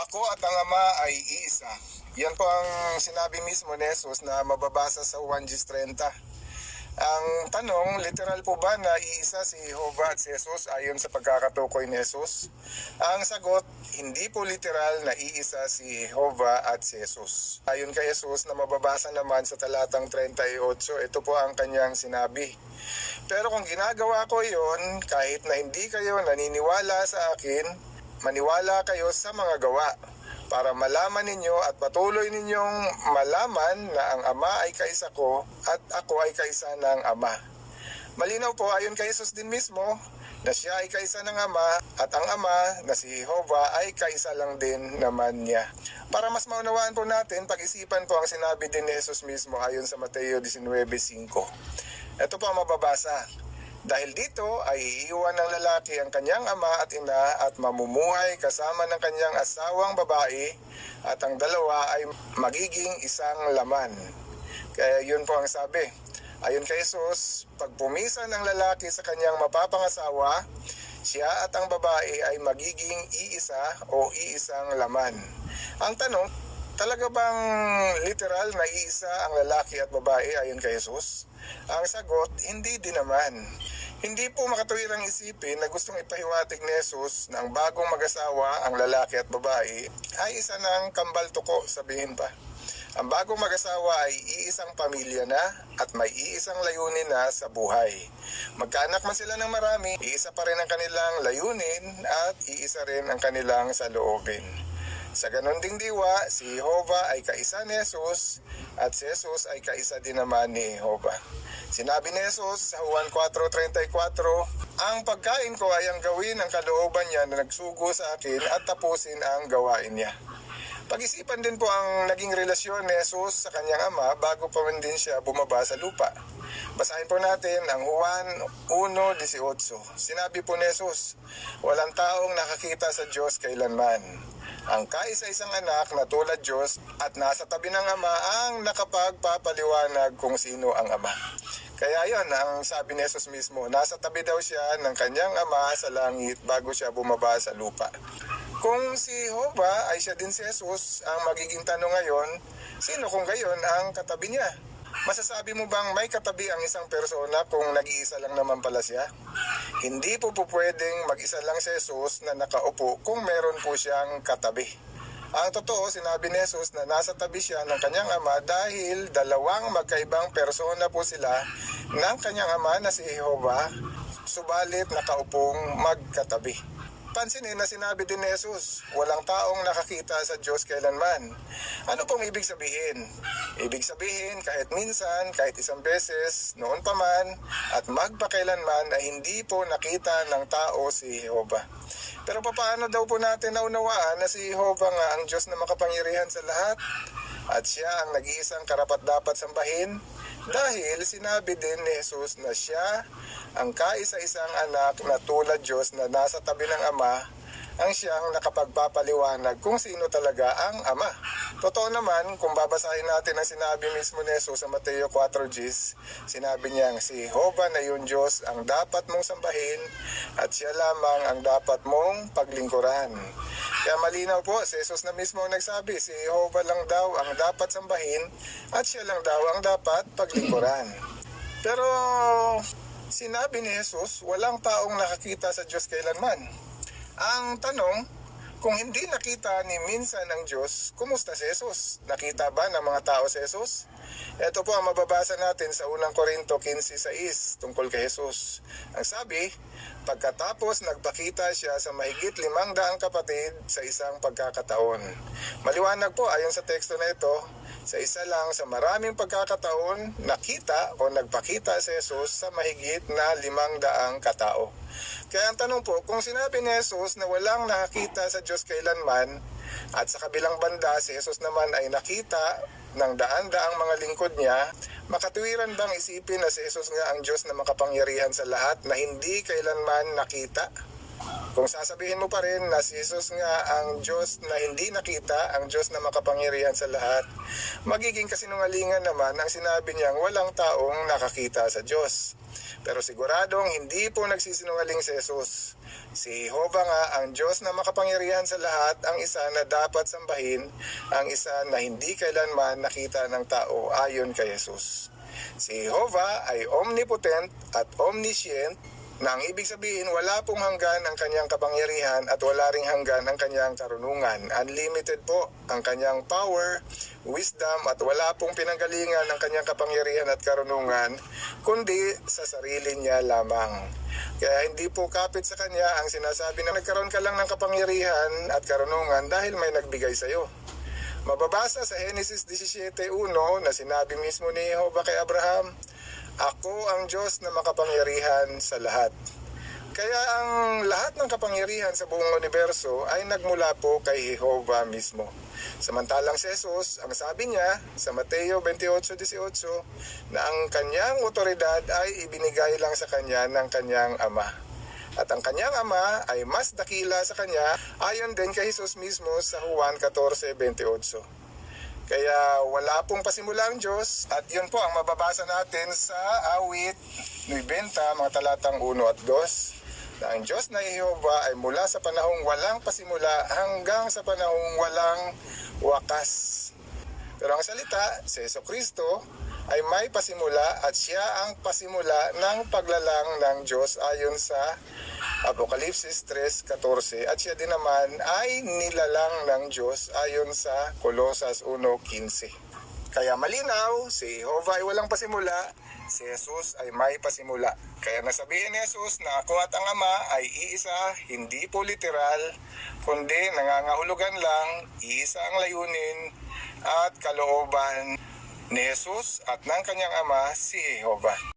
Ako at ang Ama ay iisa. Yan po ang sinabi mismo ni Jesus na mababasa sa 1:30. Ang tanong, literal po ba na iisa si Jehovah at si Jesus ayon sa pagkakatukoy ni Jesus? Ang sagot, hindi po literal na iisa si Jehovah at si Jesus. Ayon kay Jesus na mababasa naman sa talatang 38, ito po ang kanyang sinabi. Pero kung ginagawa ko iyon, kahit na hindi kayo naniniwala sa akin, maniwala kayo sa mga gawa para malaman ninyo at patuloy ninyong malaman na ang Ama ay kaisa ko at ako ay kaisa ng Ama. Malinaw po ayon kay Jesus din mismo na siya ay kaisa ng Ama at ang Ama na si Jehovah ay kaisa lang din naman niya. Para mas maunawaan po natin, pag-isipan po ang sinabi din ni Jesus mismo ayon sa Mateo 19:5. Ito po ang mababasa. Dahil dito ay iiwan ng lalaki ang kanyang ama at ina at mamumuhay kasama ng kanyang asawang babae at ang dalawa ay magiging isang laman. Kaya yun po ang sabi. Ayon kay Jesus, pag pumisa ng lalaki sa kanyang mapapangasawa, siya at ang babae ay magiging iisa o iisang laman. Ang tanong, talaga bang literal na iisa ang lalaki at babae ayon kay Jesus? Ang sagot, hindi din naman. Hindi po makatuwirang isipin na gustong ipahiwatig ni Jesus na ang bagong mag-asawa, ang lalaki at babae, ay isa ng kambal tuko, sabihin pa. Ang bagong mag-asawa ay iisang pamilya na at may iisang layunin na sa buhay. Magkaanak man sila ng marami, iisa pa rin ang kanilang layunin at iisa rin ang kanilang saloobin. Sa ganon ding diwa, si Jehovah ay kaisa ni Jesus at si Jesus ay kaisa din naman ni Jehovah. Sinabi ni Jesus sa Juan 4:34, ang pagkain ko ay ang gawin ng kalooban niya na nagsugo sa akin at tapusin ang gawain niya. Pag-isipan din po ang naging relasyon ni Jesus sa kanyang ama bago pa man din siya bumaba sa lupa. Basahin po natin ang Juan 1:18. Sinabi po ni Jesus, walang taong nakakita sa Diyos kailanman. Ang kaisa-isang anak na tulad Diyos at nasa tabi ng Ama ang nakapagpapaliwanag kung sino ang Ama. Kaya yon ang sabi ni Jesus mismo, nasa tabi daw siya ng kanyang Ama sa langit bago siya bumaba sa lupa. Kung si Jehovah ay siya din si Jesus, ang magiging tanong ngayon, sino kung gayon ang katabi niya? Masasabi mo bang may katabi ang isang persona kung nag-iisa lang naman pala siya? Hindi po pwedeng mag-isa lang si Jesus na nakaupo kung meron po siyang katabi. Ang totoo, sinabi ni Jesus na nasa tabi siya ng kanyang ama dahil dalawang magkaibang persona po sila ng kanyang ama na si Jehovah, subalit nakaupong magkatabi. Pansinin na sinabi din ni Jesus, walang taong nakakita sa Diyos kailanman. Ano pong ibig sabihin? Ibig sabihin kahit minsan, kahit isang beses, noon pa man, at magpakailanman ay hindi po nakita ng tao si Jehovah. Pero paano daw po natin naunawaan na si Jehovah nga ang Diyos na makapangyarihan sa lahat? At siya ang nag-iisang karapat-dapat sambahin? Dahil sinabi din ni Jesus na siya ang kaisa-isang anak na tulad Diyos na nasa tabi ng Ama, ang siyang nakapagpapaliwanag kung sino talaga ang Ama. Totoo naman, kung babasahin natin ang sinabi mismo ni Jesus sa Mateo 4:10, sinabi niyang si Jehovah na yung Diyos ang dapat mong sambahin at siya lamang ang dapat mong paglingkuran. Kaya malinaw po, si Jesus na mismo ang nagsabi, si Jehovah lang daw ang dapat sambahin at siya lang daw ang dapat paglingkuran. Pero sinabi ni Jesus, walang taong nakakita sa Diyos kailanman. Ang tanong, kung hindi nakita ni minsan ang Diyos, kumusta si Jesus? Nakita ba ng mga tao si Jesus? Ito po ang mababasa natin sa unang Korinto 15:6 tungkol kay Jesus. Ang sabi, pagkatapos nagpakita siya sa mahigit 500 kapatid sa isang pagkakataon. Maliwanag po ayon sa teksto na ito, sa isa lang sa maraming pagkakataon, nakita o nagpakita si Jesus sa mahigit na 500 katao. Kaya ang tanong po, kung sinabi ni Jesus na walang nakakita sa Diyos kailanman, at sa kabilang banda si Jesus naman ay nakita ng daan-daang mga lingkod niya, makatuwiran bang isipin na si Jesus nga ang Diyos na makapangyarihan sa lahat na hindi kailanman nakita? Kung sasabihin mo pa rin na si Jesus nga ang Diyos na hindi nakita, ang Diyos na makapangyarihan sa lahat, magiging kasinungalingan naman ang sinabi niyang walang taong nakakita sa Diyos. Pero siguradong hindi po nagsisinungaling si Jesus. Si Jehovah nga ang Diyos na makapangyarihan sa lahat, ang isa na dapat sambahin, ang isa na hindi kailanman nakita ng tao ayon kay Jesus. Si Jehovah ay omnipotent at omniscient, na ang ibig sabihin wala pong hanggan ang kanyang kapangyarihan at wala ring hanggan ang kanyang karunungan. Unlimited po ang kanyang power, wisdom at wala pong pinanggalingan ang kanyang kapangyarihan at karunungan kundi sa sarili niya lamang. Kaya hindi po kapit sa kanya ang sinasabi na nagkaroon ka lang ng kapangyarihan at karunungan dahil may nagbigay sa iyo. Mababasa sa Genesis 17:1 na sinabi mismo ni Jehovah kay Abraham, "Ako ang Diyos na makapangyarihan sa lahat." Kaya ang lahat ng kapangyarihan sa buong universo ay nagmula po kay Jehovah mismo. Samantalang si Jesus, ang sabi niya sa Mateo 28:18 na ang kanyang otoridad ay ibinigay lang sa kanya ng kanyang Ama. At ang kanyang Ama ay mas dakila sa kanya ayon din kay Jesus mismo sa Juan 14:28. Kaya wala pong pasimula ang Diyos at yun po ang mababasa natin sa awit 90, mga talatang 1 at 2. Na ang Diyos na Jehovah ay mula sa panahong walang pasimula hanggang sa panahong walang wakas. Pero ang salita, si Jesucristo, ay may pasimula at siya ang pasimula ng paglalang ng Diyos ayon sa Apokalipsis 3:14 at siya din naman ay nilalang ng Diyos ayon sa Colosas 1:15. Kaya malinaw, si Jehovah ay walang pasimula, si Jesus ay may pasimula. Kaya nasabihin ni Jesus na ako at ang Ama ay iisa, hindi po literal, kundi nangangahulugan lang, iisa ang layunin at kalooban ni Jesus at ng kanyang Ama, si Jehovah.